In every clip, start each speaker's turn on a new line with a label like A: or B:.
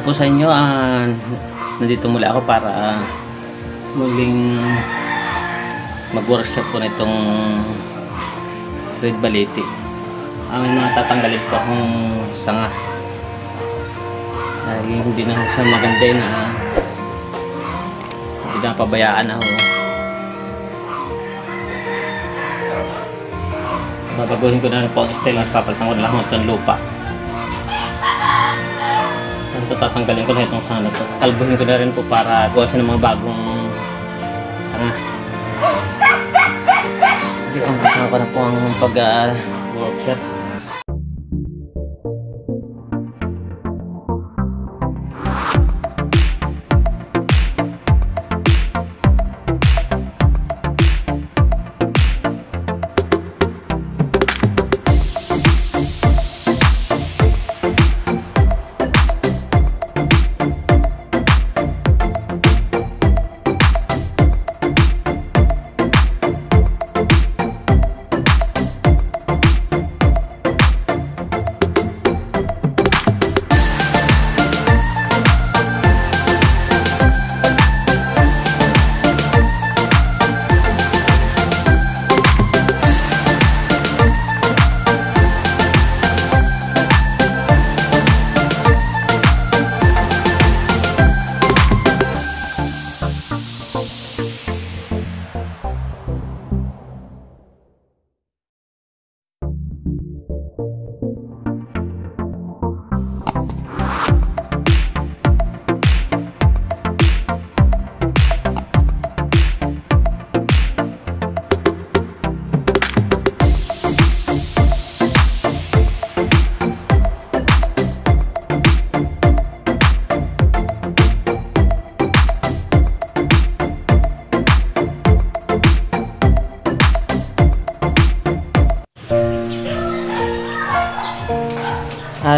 A: po sa inyo. Nandito muli ako para muling mag-workshop po nitong red balete. May mga tatanggalin po akong sanga dahil hindi na siya maganda na hindi na pabayaan ako. Babaguhin ko na rin po ang style. Papalitan ko na lang itong lupa. Ito, tatanggalin ko na itong sana to. Kalbuhin ko na rin po para gawa siya ng mga bagong sanga. Hindi ko kasama ko na po ang pag-workshop.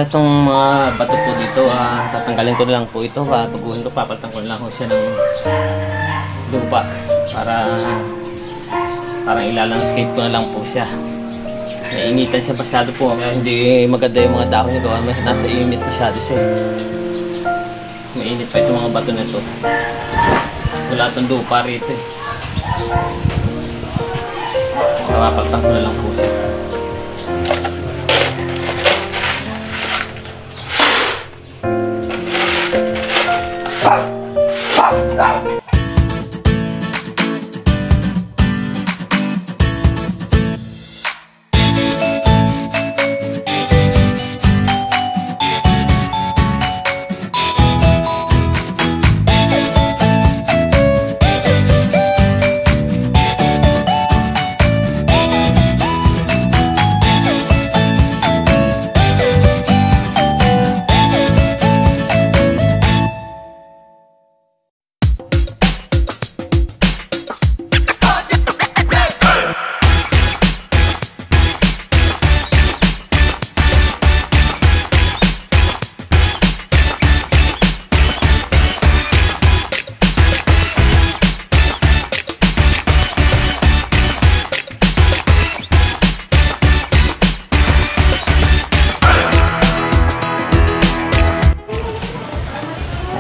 A: Itong mga bato po dito, tatanggalin ko na lang po ito. Baguhin ko, papalitan ko na lang siya ng lupa para parang ilalandscape ko na lang po siya. Nainitan siya masyado po, kaya hindi maganda yung mga dahon niya gawa. Nasa init masyado siya. Mainit pa itong mga bato na ito. Wala itong lupa rito eh. Papalitan ko na lang po siya.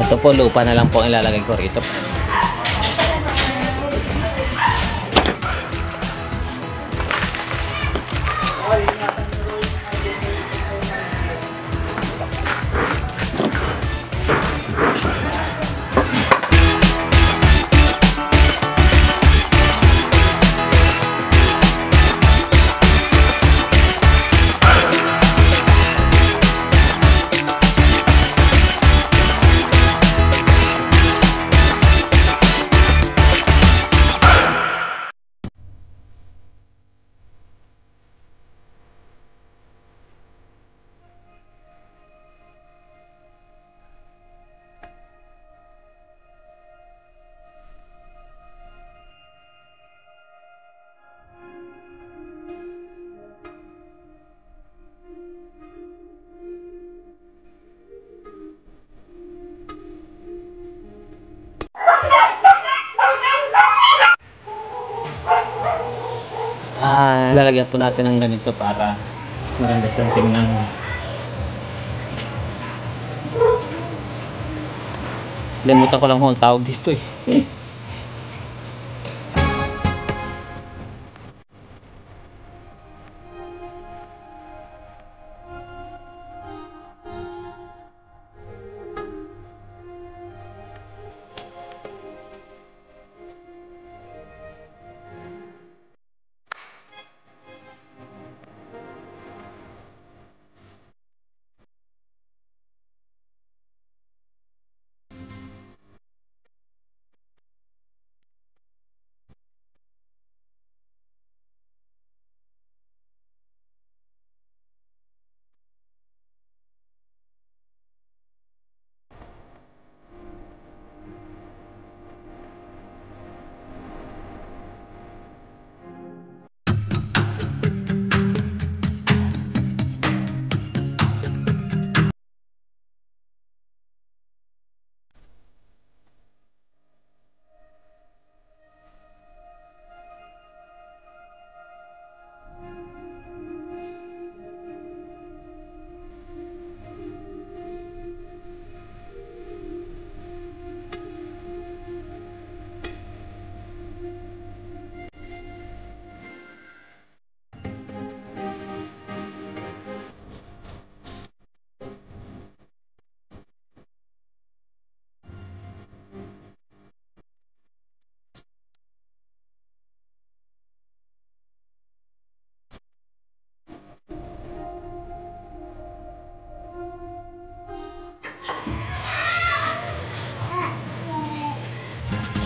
A: Ito po, lupa na lang po ang ilalagay ko rito. lalagyan po natin ng ganito para maganda siyang tingnan. Limutan ko lang kung ang tawag dito eh.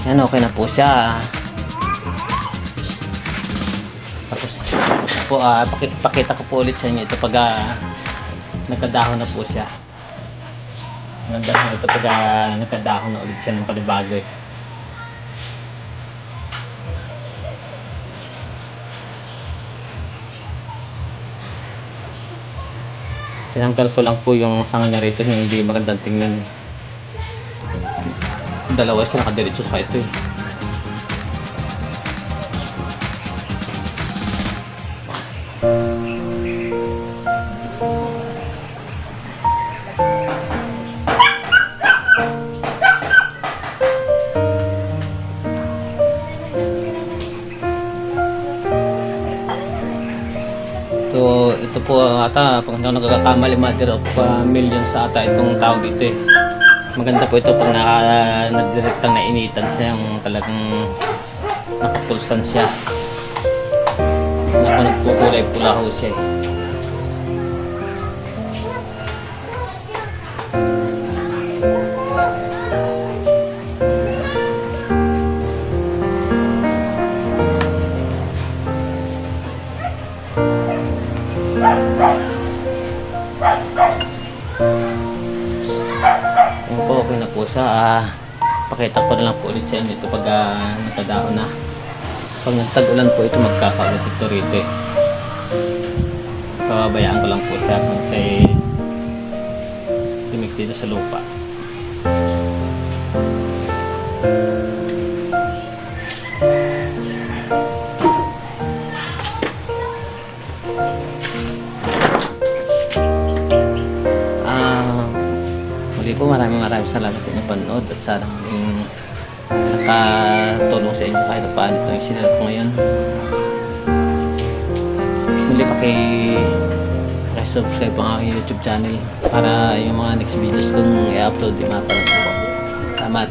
A: Yan, okay na po siya. Tapos po, pakita ko po ulit sa inyo ito pag nagkadahon na po siya. Ito pag nagkadahon na ulit siya ng panibago eh. Tinanggal ko lang po yung sanga niya rito, hindi magandang tingnan. Dalawa siya nakadiretso sa ito eh. So ito po ata, pag hindi ako nagkakamali, mother of millions sa ata itong tawag dito eh. Maganda po ito pag nadirektang nainitan siya, yung talagang nakapulsan siya. Nagkukulay pula ho siya. Okay na po siya. Pakita ko na lang po ulit sa inyo ito pag nakadaon na. Pag nagtag-ulan po ito, magkakaulit ito rito eh. Pabayaan ko lang po siya kasi timik dito sa lupa. Muli po, maraming salamat sa inyong panood at sana nakatulong sa inyo kahit paano ito yung sinunod ko ngayon. Muli paki-subscribe ang aking YouTube channel para yung mga next videos kong i-upload yung mapanood po. Salamat.